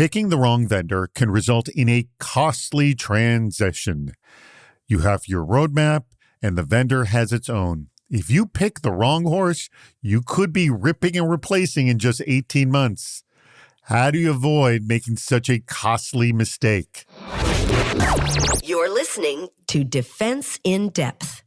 Picking the wrong vendor can result in a costly transition. You have your roadmap, and the vendor has its own. If you pick the wrong horse, you could be ripping and replacing in just 18 months. How do you avoid making such a costly mistake? You're listening to Defense in Depth.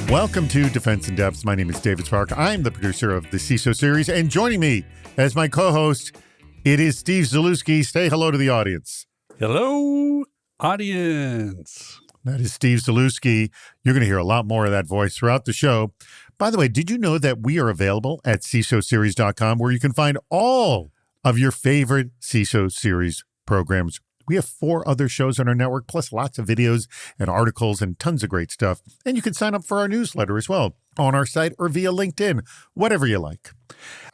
Welcome to Defense in Depth. My name is David Spark. I'm the producer of the CISO series, and joining me as my co-host, it is Steve Zalewski. Say hello to the audience. Hello, audience. That is Steve Zalewski. You're going to hear a lot more of that voice throughout the show. By the way, did you know that we are available at CISOseries.com, where you can find all of your favorite CISO series programs? We have 4 other shows on our network, plus lots of videos and articles and tons of great stuff. And you can sign up for our newsletter as well on our site or via LinkedIn, whatever you like.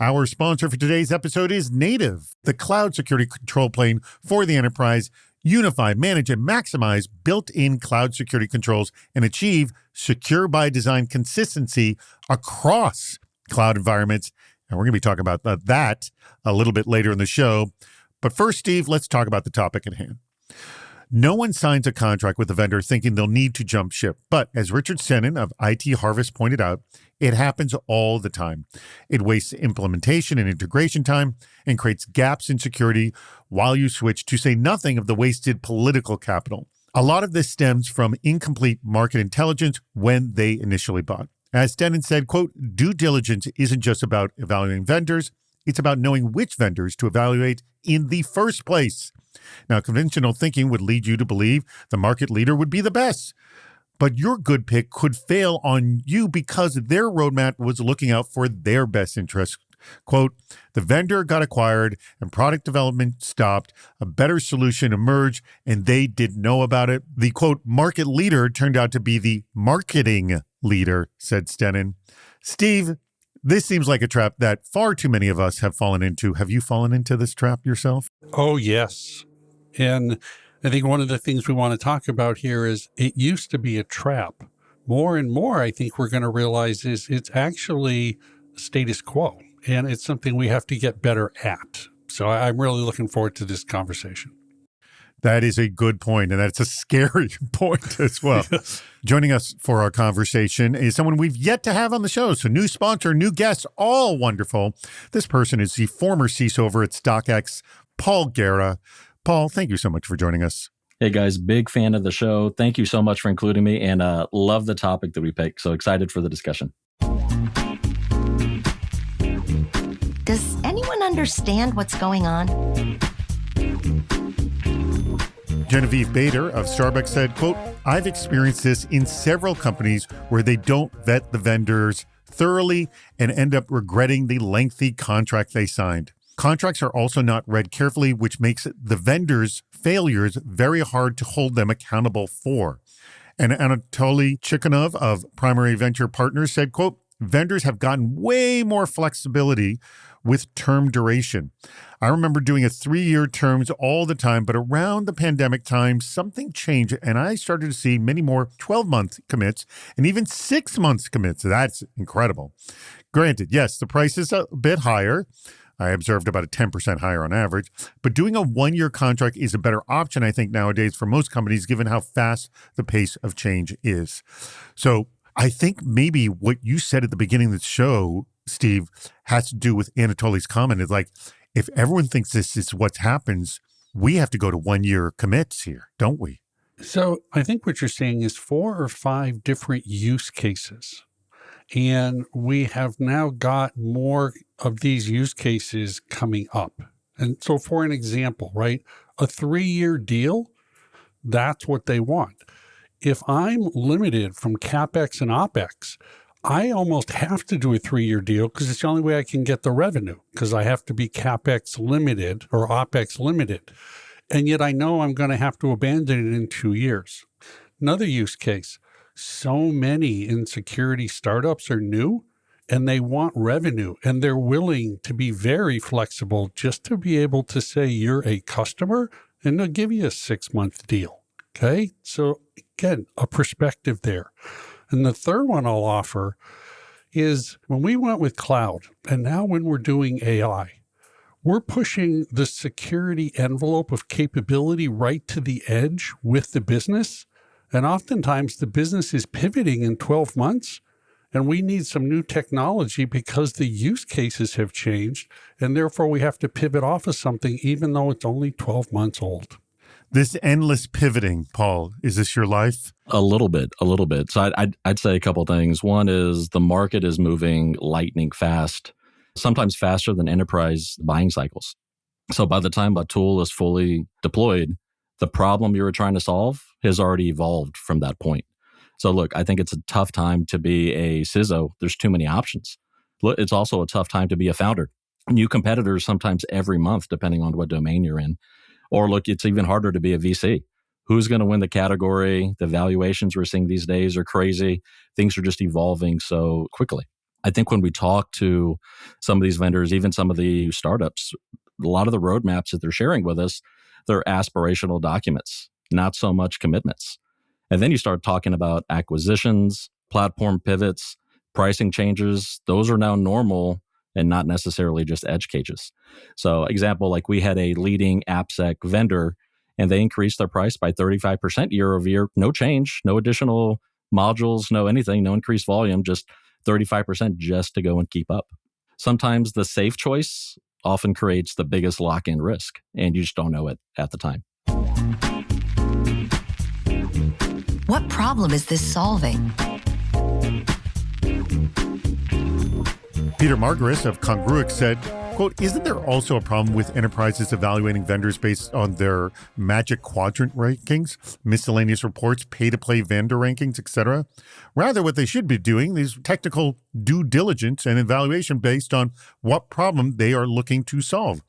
Our sponsor for today's episode is Native, the cloud security control plane for the enterprise. Unify, manage, and maximize built-in cloud security controls and achieve secure by design consistency across cloud environments. And we're going to be talking about that a little bit later in the show. But first, Steve, let's talk about the topic at hand. No one signs a contract with a vendor thinking they'll need to jump ship. But as Richard Senen of IT Harvest pointed out, it happens all the time. It wastes implementation and integration time and creates gaps in security while you switch, to say nothing of the wasted political capital. A lot of this stems from incomplete market intelligence when they initially bought. As Senen said, quote, due diligence isn't just about evaluating vendors. It's about knowing which vendors to evaluate in the first place. Now, conventional thinking would lead you to believe the market leader would be the best. But your good pick could fail on you because their roadmap was looking out for their best interest. Quote, the vendor got acquired and product development stopped. A better solution emerged and they didn't know about it. The, quote, market leader turned out to be the marketing leader, said Senen. Steve, this seems like a trap that far too many of us have fallen into. Have you fallen into this trap yourself? Oh, yes. And I think one of the things we want to talk about here is it used to be a trap. More and more, I think we're going to realize is it's actually status quo, and it's something we have to get better at. So I'm really looking forward to this conversation. That is a good point, and that's a scary point as well. Yes. Joining us for our conversation is someone we've yet to have on the show. So new sponsor, new guests, all wonderful. This person is the former CISO over at StockX, Paul Guerra. Paul, thank you so much for joining us. Hey guys, big fan of the show. Thank you so much for including me, and love the topic that we picked. So excited for the discussion. Does anyone understand what's going on? Genevieve Bader of Starbucks said, quote, I've experienced this in several companies where they don't vet the vendors thoroughly and end up regretting the lengthy contract they signed. Contracts are also not read carefully, which makes the vendors' failures very hard to hold them accountable for. And Anatoly Chikhanov of Primary Venture Partners said, quote, vendors have gotten way more flexibility with term duration. I remember doing a 3-year terms all the time, but around the pandemic time, something changed and I started to see many more 12-month commits and even 6 months commits. That's incredible. Granted, yes, the price is a bit higher. I observed about a 10% higher on average, but doing a 1-year contract is a better option, I think, nowadays for most companies, given how fast the pace of change is. So I think maybe what you said at the beginning of the show, Steve, has to do with Anatoly's comment. Is like, if everyone thinks this is what happens, we have to go to 1-year commits here, don't we? So I think what you're saying is 4 or 5 different use cases. And we have now got more of these use cases coming up. And so for an example, right, a 3-year deal, that's what they want. If I'm limited from CapEx and OpEx, I almost have to do a 3-year deal because it's the only way I can get the revenue, because I have to be CapEx limited or OpEx limited. And yet I know I'm going to have to abandon it in 2 years. Another use case, so many in security startups are new and they want revenue and they're willing to be very flexible just to be able to say you're a customer and they'll give you a 6-month deal. Okay. So again, a perspective there. And the third one I'll offer is when we went with cloud, and now when we're doing AI, we're pushing the security envelope of capability right to the edge with the business. And oftentimes the business is pivoting in 12 months, and we need some new technology because the use cases have changed, and therefore we have to pivot off of something even though it's only 12 months old. This endless pivoting, Paul, is this your life? A little bit. So I'd say a couple of things. One is the market is moving lightning fast, sometimes faster than enterprise buying cycles. So by the time a tool is fully deployed, the problem you were trying to solve has already evolved from that point. So look, I think it's a tough time to be a CISO. There's too many options. It's also a tough time to be a founder. New competitors sometimes every month, depending on what domain you're in. Or look, it's even harder to be a VC. Who's going to win the category? The valuations we're seeing these days are crazy. Things are just evolving so quickly. I think when we talk to some of these vendors, even some of the startups, a lot of the roadmaps that they're sharing with us, they're aspirational documents, not so much commitments. And then you start talking about acquisitions, platform pivots, pricing changes. Those are now normal and not necessarily just edge cases. So example, like we had a leading AppSec vendor and they increased their price by 35% year over year. No change, no additional modules, no anything, no increased volume, just 35% just to go and keep up. Sometimes the safe choice often creates the biggest lock-in risk, and you just don't know it at the time. What problem is this solving? Peter Margaris of Congruix said, quote, "Isn't there also a problem with enterprises evaluating vendors based on their Magic Quadrant rankings, miscellaneous reports, pay-to-play vendor rankings, etc.? Rather, what they should be doing is technical due diligence and evaluation based on what problem they are looking to solve."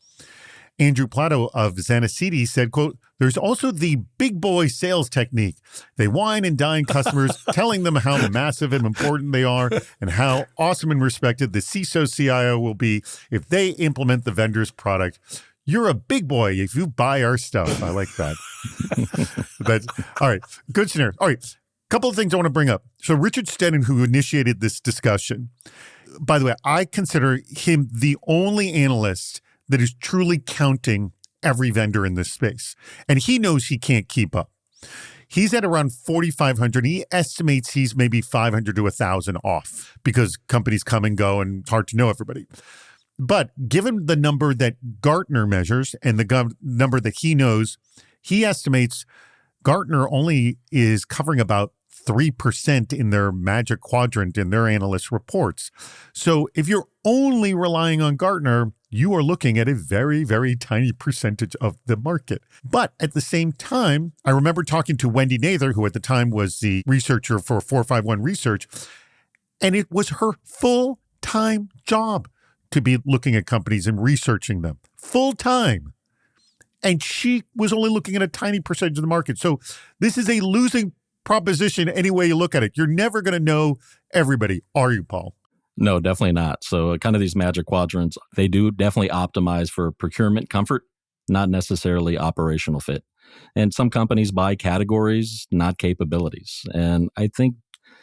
Andrew Plato of Zanacity said, quote, "There's also the big boy sales technique. They wine and dine customers, telling them how massive and important they are and how awesome and respected the CISO CIO will be if they implement the vendor's product. You're a big boy if you buy our stuff." I like that. That's all right. Good scenario. All right. Couple of things I want to bring up. So Richard Stedman, who initiated this discussion, by the way, I consider him the only analyst that is truly counting every vendor in this space. And he knows he can't keep up. He's at around 4,500. He estimates he's maybe 500 to 1,000 off because companies come and go and it's hard to know everybody. But given the number that Gartner measures and the number that he knows, he estimates Gartner only is covering about 3% in their Magic Quadrant in their analyst reports. So if you're only relying on Gartner, you are looking at a very, very tiny percentage of the market. But at the same time, I remember talking to Wendy Nather, who at the time was the researcher for 451 Research, and it was her full-time job to be looking at companies and researching them. Full-time. And she was only looking at a tiny percentage of the market. So this is a losing proposition any way you look at it. You're never going to know everybody, are you, Paul? No, definitely not. So kind of these Magic Quadrants, they do definitely optimize for procurement comfort, not necessarily operational fit. And some companies buy categories, not capabilities. And I think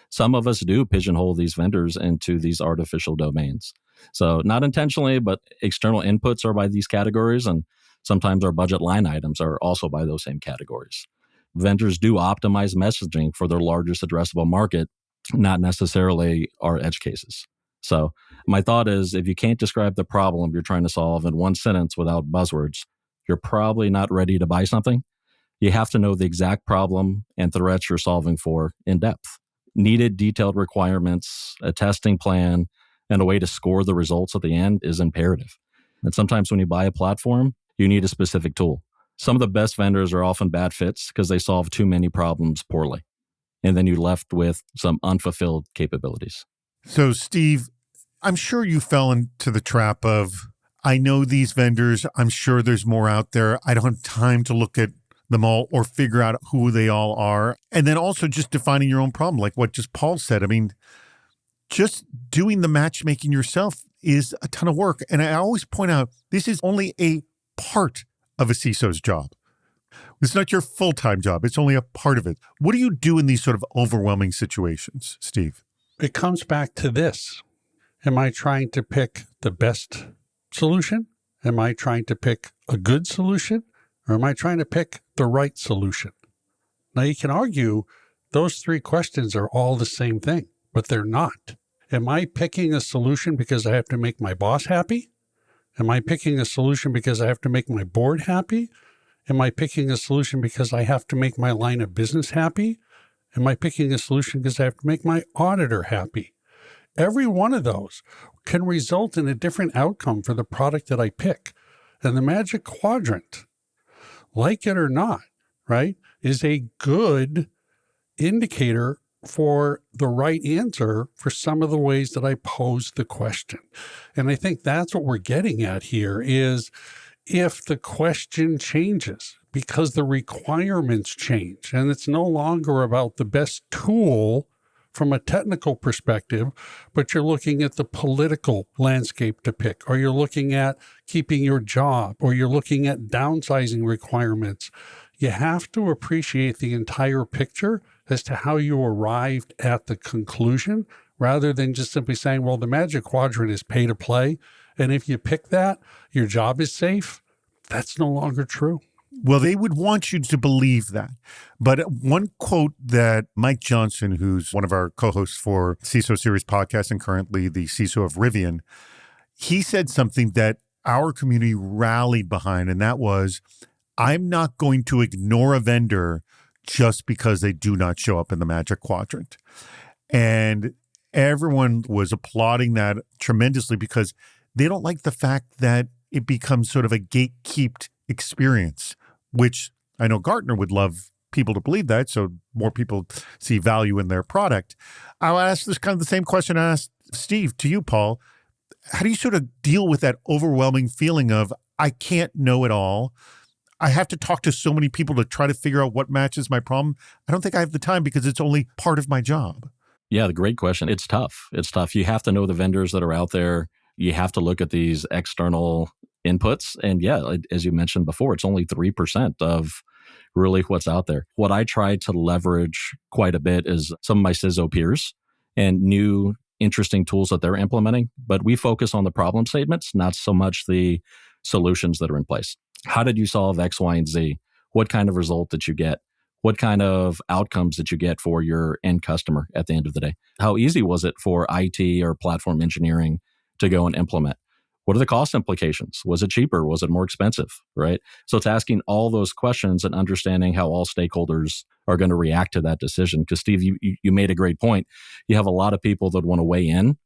some of us do pigeonhole these vendors into these artificial domains. So not intentionally, but external inputs are by these categories. And sometimes our budget line items are also by those same categories. Vendors do optimize messaging for their largest addressable market, not necessarily our edge cases. So my thought is if you can't describe the problem you're trying to solve in one sentence without buzzwords, you're probably not ready to buy something. You have to know the exact problem and threats you're solving for in depth. Needed detailed requirements, a testing plan, and a way to score the results at the end is imperative. And sometimes when you buy a platform, you need a specific tool. Some of the best vendors are often bad fits because they solve too many problems poorly. And then you're left with some unfulfilled capabilities. So, Steve, I'm sure you fell into the trap of, I know these vendors, I'm sure there's more out there. I don't have time to look at them all or figure out who they all are. And then also just defining your own problem, like what just Paul said. I mean, just doing the matchmaking yourself is a ton of work. And I always point out, this is only a part of a CISO's job. It's not your full-time job. It's only a part of it. What do you do in these sort of overwhelming situations, Steve? It comes back to this. Am I trying to pick the best solution? Am I trying to pick a good solution? Or am I trying to pick the right solution? Now, you can argue those three questions are all the same thing, but they're not. Am I picking a solution because I have to make my boss happy? Am I picking a solution because I have to make my board happy? Am I picking a solution because I have to make my line of business happy? Am I picking a solution because I have to make my auditor happy? Every one of those can result in a different outcome for the product that I pick. And the Magic Quadrant, like it or not, right, is a good indicator for the right answer for some of the ways that I posed the question. And I think that's what we're getting at here is if the question changes because the requirements change and it's no longer about the best tool from a technical perspective, but you're looking at the political landscape to pick, or you're looking at keeping your job, or you're looking at downsizing requirements. You have to appreciate the entire picture as to how you arrived at the conclusion, rather than just simply saying, well, the Magic Quadrant is pay to play. And if you pick that, your job is safe. That's no longer true. Well, they would want you to believe that. But one quote that Mike Johnson, who's one of our co-hosts for CISO Series podcast and currently the CISO of Rivian, he said something that our community rallied behind, and that was, I'm not going to ignore a vendor just because they do not show up in the Magic Quadrant. And everyone was applauding that tremendously because they don't like the fact that it becomes sort of a gatekeeped experience, which I know Gartner would love people to believe that, so more people see value in their product. I'll ask this kind of the same question I asked Steve to you, Paul. How do you sort of deal with that overwhelming feeling of, I can't know it all? I have to talk to so many people to try to figure out what matches my problem. I don't think I have the time because it's only part of my job. Yeah, the great question. It's tough. It's tough. You have to know the vendors that are out there. You have to look at these external inputs. And yeah, as you mentioned before, it's only 3% of really what's out there. What I try to leverage quite a bit is some of my CISO peers and new interesting tools that they're implementing. But we focus on the problem statements, not so much the solutions that are in place. How did you solve X, Y, and Z? What kind of result did you get? What kind of outcomes did you get for your end customer at the end of the day? How easy was it for IT or platform engineering to go and implement? What are the cost implications? Was it cheaper? Was it more expensive? Right? So it's asking all those questions and understanding how all stakeholders are going to react to that decision. Because Steve, you made a great point. You have a lot of people that want to weigh in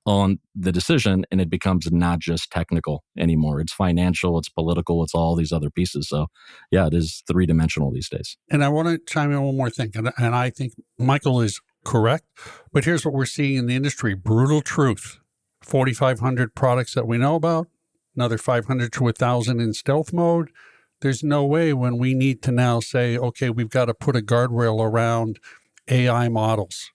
on the decision, and it becomes not just technical anymore. It's financial, it's political, it's all these other pieces. So yeah, it is three-dimensional these days. And I want to chime in one more thing. And I think Michael is correct, but here's what we're seeing in the industry. Brutal truth. 4,500 products that we know about, another 500 to 1,000 in stealth mode. There's no way when we need to now say, okay, we've got to put a guardrail around AI models,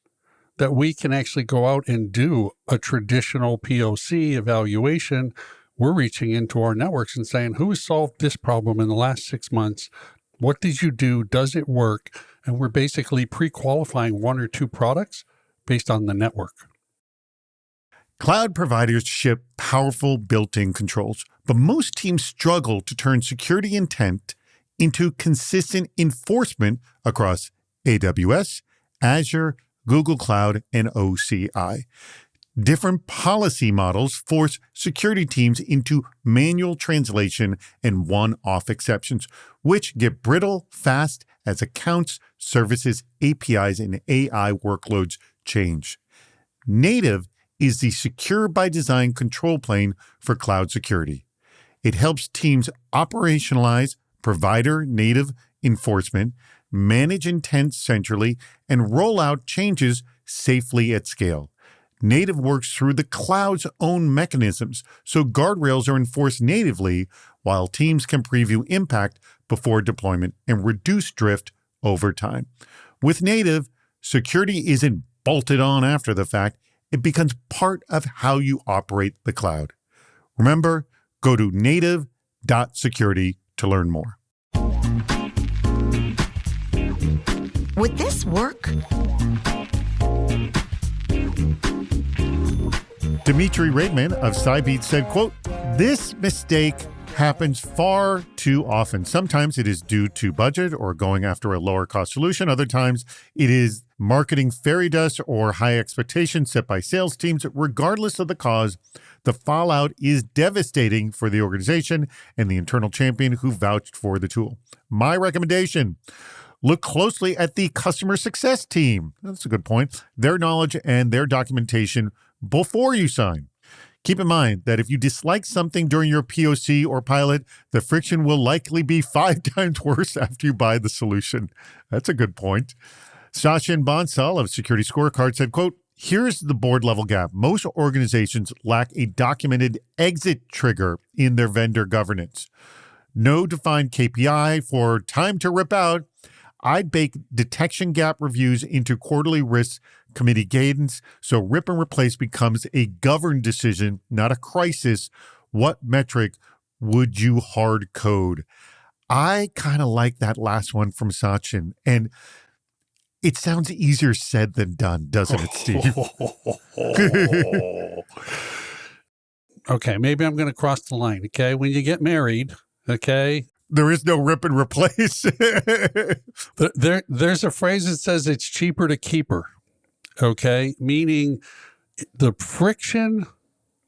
that we can actually go out and do a traditional POC evaluation. We're reaching into our networks and saying, who has solved this problem in the last 6 months? What did you do? Does it work? And we're basically pre-qualifying one or two products based on the network. Cloud providers ship powerful built-in controls, but most teams struggle to turn security intent into consistent enforcement across AWS, Azure, Google Cloud, and OCI. Different policy models force security teams into manual translation and one-off exceptions, which get brittle fast as accounts, services, APIs, and AI workloads change. Native is the secure by design control plane for cloud security. It helps teams operationalize provider native enforcement, manage intent centrally, and roll out changes safely at scale. Native works through the cloud's own mechanisms, so guardrails are enforced natively while teams can preview impact before deployment and reduce drift over time. With Native, security isn't bolted on after the fact. It becomes part of how you operate the cloud. Remember, go to native.security to learn more. Would this work? Dimitri Raidman of Cybeat said, quote, "This mistake happens far too often. Sometimes it is due to budget or going after a lower cost solution. Other times it is marketing fairy dust or high expectations set by sales teams. Regardless of the cause, the fallout is devastating for the organization and the internal champion who vouched for the tool. My recommendation, look closely at the customer success team." That's a good point. Their knowledge and their documentation before you sign. Keep in mind that if you dislike something during your POC or pilot, the friction will likely be 5 times worse after you buy the solution. That's a good point. Sachin Bansal of Security Scorecard said, quote, "Here's the board level gap. Most organizations lack a documented exit trigger in their vendor governance. No defined KPI for time to rip out. I'd bake detection gap reviews into quarterly risk committee guidance so rip and replace becomes a governed decision, not a crisis. What metric would you hard code?" I kind of like that last one from Sachin. And it sounds easier said than done, doesn't it, Steve? Okay, maybe I'm going to cross the line. Okay, when you get married, okay, There is no rip and replace. there's a phrase that says it's cheaper to keep her. Okay, meaning the friction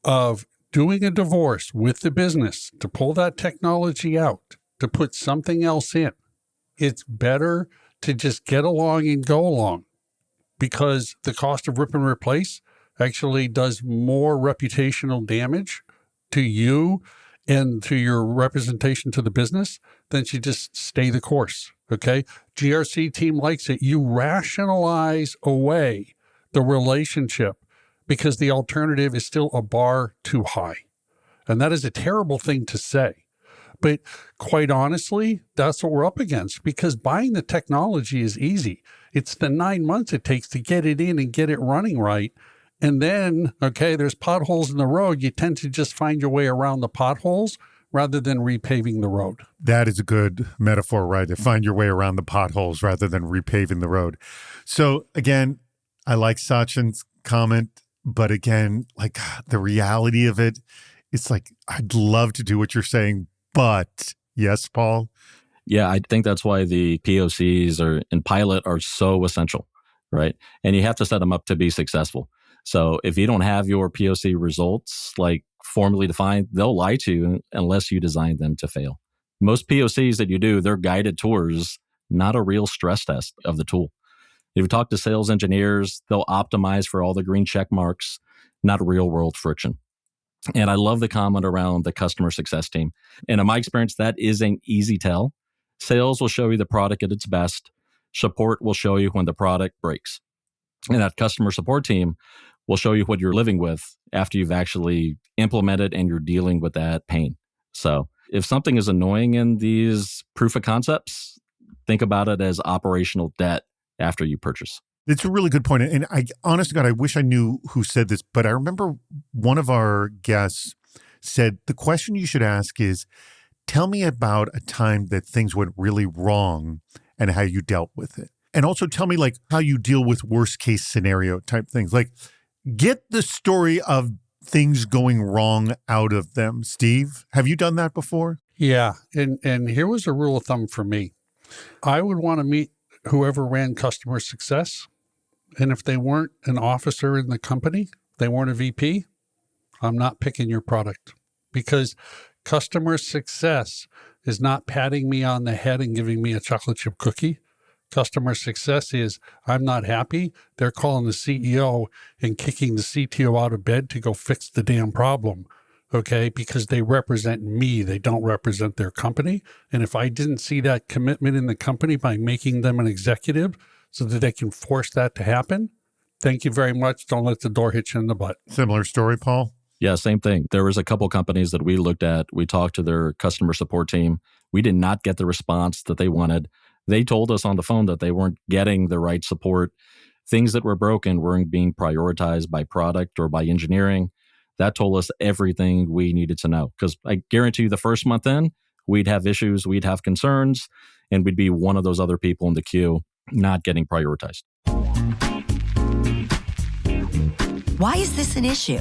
of doing a divorce with the business to pull that technology out, to put something else in. It's better to just get along and go along, because the cost of rip and replace actually does more reputational damage to you and to your representation to the business than to just stay the course. Okay. GRC team likes it. You rationalize away the relationship because the alternative is still a bar too high. And that is a terrible thing to say. But quite honestly, that's what we're up against, because buying the technology is easy. It's the 9 months it takes to get it in and get it running right. And then, okay, there's potholes in the road. You tend to just find your way around the potholes rather than repaving the road. That is a good metaphor, right? To find your way around the potholes rather than repaving the road. So again, I like Sachin's comment, but again, like the reality of it, it's like, I'd love to do what you're saying, but yes, Paul? Yeah, I think that's why the POCs and pilot are so essential, right? And you have to set them up to be successful. So if you don't have your POC results like formally defined, they'll lie to you unless you design them to fail. Most POCs that you do, they're guided tours, not a real stress test of the tool. If you talk to sales engineers, they'll optimize for all the green check marks, not real world friction. And I love the comment around the customer success team. And in my experience, that is an easy tell. Sales will show you the product at its best. Support will show you when the product breaks. And that customer support team will show you what you're living with after you've actually implemented and you're dealing with that pain. So if something is annoying in these proof of concepts, think about it as operational debt after you purchase. It's a really good point. And I, honest to God, I wish I knew who said this, but I remember one of our guests said, the question you should ask is, tell me about a time that things went really wrong and how you dealt with it. And also tell me like how you deal with worst case scenario type things. Like get the story of things going wrong out of them. Steve, have you done that before? Yeah. And here was a rule of thumb for me. I would want to meet whoever ran customer success. And if they weren't an officer in the company, they weren't a VP, I'm not picking your product, because customer success is not patting me on the head and giving me a chocolate chip cookie. Customer success is, I'm not happy. They're calling the CEO and kicking the CTO out of bed to go fix the damn problem. Okay, because they represent me. They don't represent their company. And if I didn't see that commitment in the company by making them an executive so that they can force that to happen, thank you very much. Don't let the door hit you in the butt. Similar story, Paul? Yeah, same thing. There was a couple companies that we looked at. We talked to their customer support team. We did not get the response that they wanted. They told us on the phone that they weren't getting the right support. Things that were broken weren't being prioritized by product or by engineering. That told us everything we needed to know. Because I guarantee you the first month in, we'd have issues, we'd have concerns, and we'd be one of those other people in the queue not getting prioritized. Why is this an issue?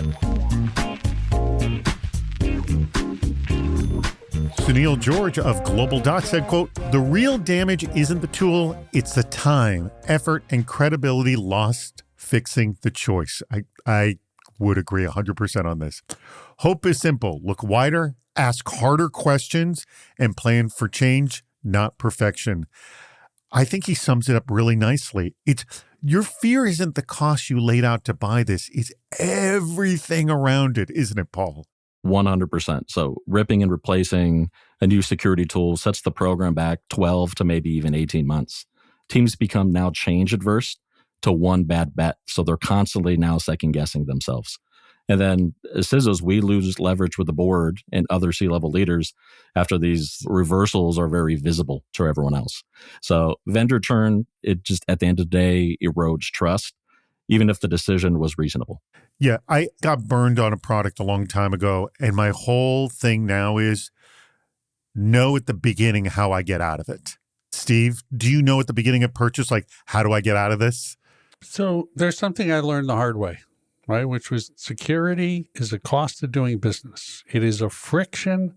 Sunil George of Global Doc said, quote, "The real damage isn't the tool, it's the time, effort, and credibility lost fixing the choice." I would agree 100% on this. Hope is simple. Look wider, ask harder questions, and plan for change, not perfection. I think he sums it up really nicely. It's your fear isn't the cost you laid out to buy this. It's everything around it, isn't it, Paul? 100%. So ripping and replacing a new security tool sets the program back 12 to maybe even 18 months. Teams become now change adverse to one bad bet. So they're constantly now second guessing themselves. And then as CISOs, we lose leverage with the board and other C-level leaders after these reversals are very visible to everyone else. So vendor churn, it just at the end of the day erodes trust, even if the decision was reasonable. Yeah, I got burned on a product a long time ago, and my whole thing now is know at the beginning how I get out of it. Steve, do you know at the beginning of purchase, like, how do I get out of this? So there's something I learned the hard way, right? Which was security is a cost of doing business. It is a friction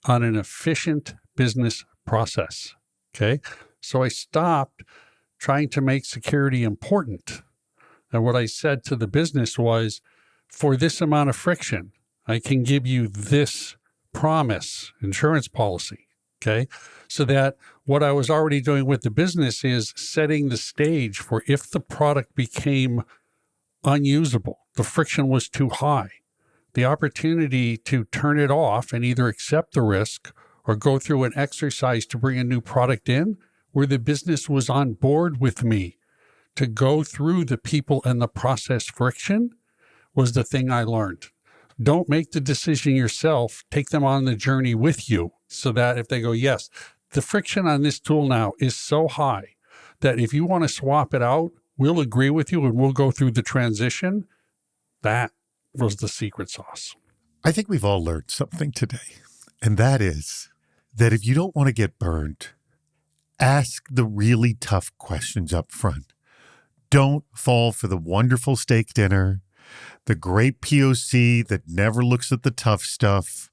on an efficient business process. Okay. So I stopped trying to make security important. And what I said to the business was, for this amount of friction, I can give you this promise, insurance policy. Okay. So that what I was already doing with the business is setting the stage for if the product became unusable, the friction was too high, the opportunity to turn it off and either accept the risk or go through an exercise to bring a new product in where the business was on board with me to go through the people and the process friction was the thing I learned. Don't make the decision yourself. Take them on the journey with you so that if they go, yes, the friction on this tool now is so high that if you want to swap it out, we'll agree with you and we'll go through the transition. That was the secret sauce. I think we've all learned something today, and that is that if you don't want to get burned, ask the really tough questions up front. Don't fall for the wonderful steak dinner, the great POC that never looks at the tough stuff.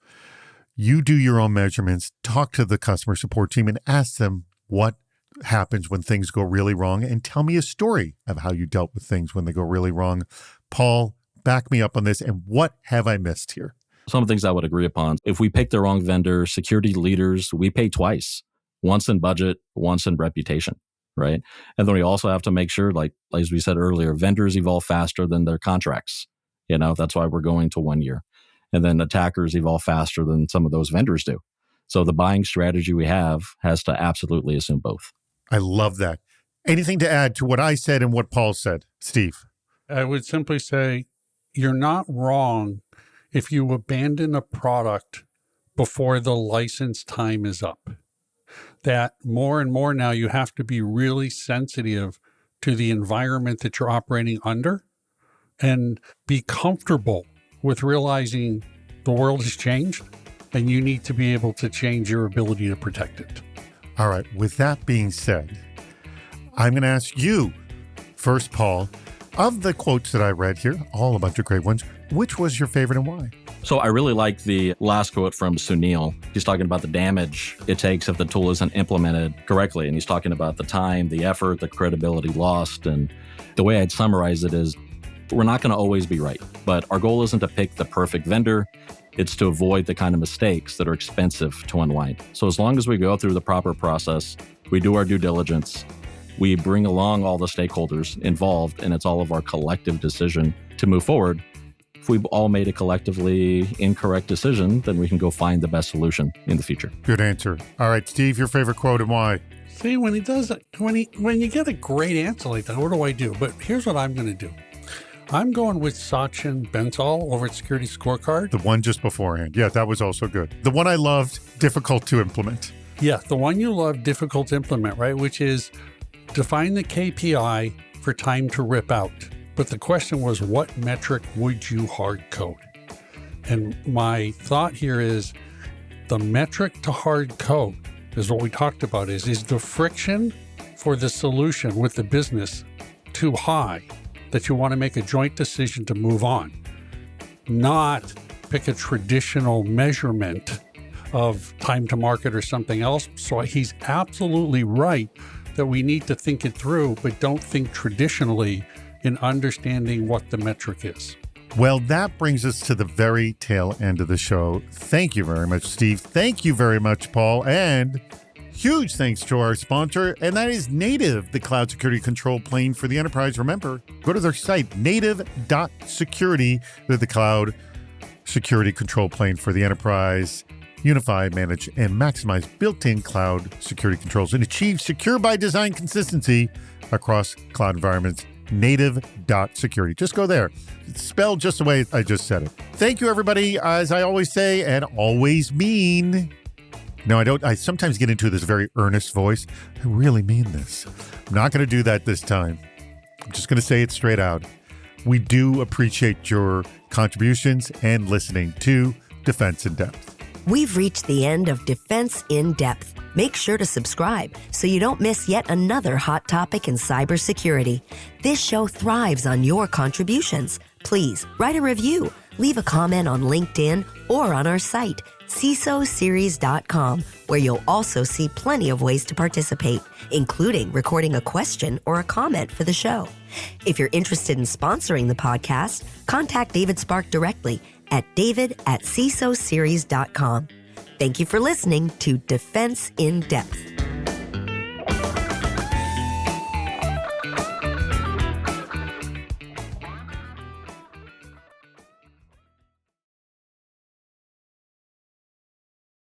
You do your own measurements, talk to the customer support team and ask them what happens when things go really wrong and tell me a story of how you dealt with things when they go really wrong. Paul, back me up on this. And what have I missed here? Some of the things I would agree upon. If we pick the wrong vendor, security leaders, we pay twice, once in budget, once in reputation, right? And then we also have to make sure, like as we said earlier, vendors evolve faster than their contracts. That's why we're going to 1 year. And then attackers evolve faster than some of those vendors do. So the buying strategy we have has to absolutely assume both. I love that. Anything to add to what I said and what Paul said, Steve? I would simply say you're not wrong if you abandon a product before the license time is up. That more and more now you have to be really sensitive to the environment that you're operating under and be comfortable with realizing the world has changed and you need to be able to change your ability to protect it. All right. With that being said, I'm going to ask you first, Paul, of the quotes that I read here, all a bunch of great ones, which was your favorite and why? So I really like the last quote from Sunil. He's talking about the damage it takes if the tool isn't implemented correctly. And he's talking about the time, the effort, the credibility lost. And the way I'd summarize it is we're not going to always be right, but our goal isn't to pick the perfect vendor. It's to avoid the kind of mistakes that are expensive to unwind. So as long as we go through the proper process, we do our due diligence, we bring along all the stakeholders involved, and it's all of our collective decision to move forward. If we've all made a collectively incorrect decision, then we can go find the best solution in the future. Good answer. All right, Steve, your favorite quote and why? See, when he does it, when you get a great answer like that, what do I do? But here's what I'm going to do. I'm going with Sachin Bensal over at Security Scorecard. The one just beforehand. Yeah, that was also good. The one I loved, difficult to implement. Yeah, the one you love, difficult to implement, right? Which is define the KPI for time to rip out. But the question was, what metric would you hard code? And my thought here is the metric to hard code is what we talked about is the friction for the solution with the business too high that you want to make a joint decision to move on, not pick a traditional measurement of time to market or something else. So he's absolutely right that we need to think it through, but don't think traditionally in understanding what the metric is. Well, that brings us to the very tail end of the show. Thank you very much, Steve. Thank you very much, Paul. And huge thanks to our sponsor, and that is Native, the cloud security control plane for the enterprise. Remember, go to their site, native.security. They're the cloud security control plane for the enterprise. Unify, manage, and maximize built-in cloud security controls and achieve secure by design consistency across cloud environments. Native.security. Just go there. It's spelled just the way I just said it. Thank you, everybody. As I always say and always mean. No, I don't. I sometimes get into this very earnest voice. I really mean this. I'm not going to do that this time. I'm just going to say it straight out. We do appreciate your contributions and listening to Defense in Depth. We've reached the end of Defense in Depth. Make sure to subscribe so you don't miss yet another hot topic in cybersecurity. This show thrives on your contributions. Please write a review, leave a comment on LinkedIn or on our site, CISOseries.com, where you'll also see plenty of ways to participate, including recording a question or a comment for the show. If you're interested in sponsoring the podcast, contact David Spark directly at david@cisoseries.com. Thank you for listening to Defense in Depth.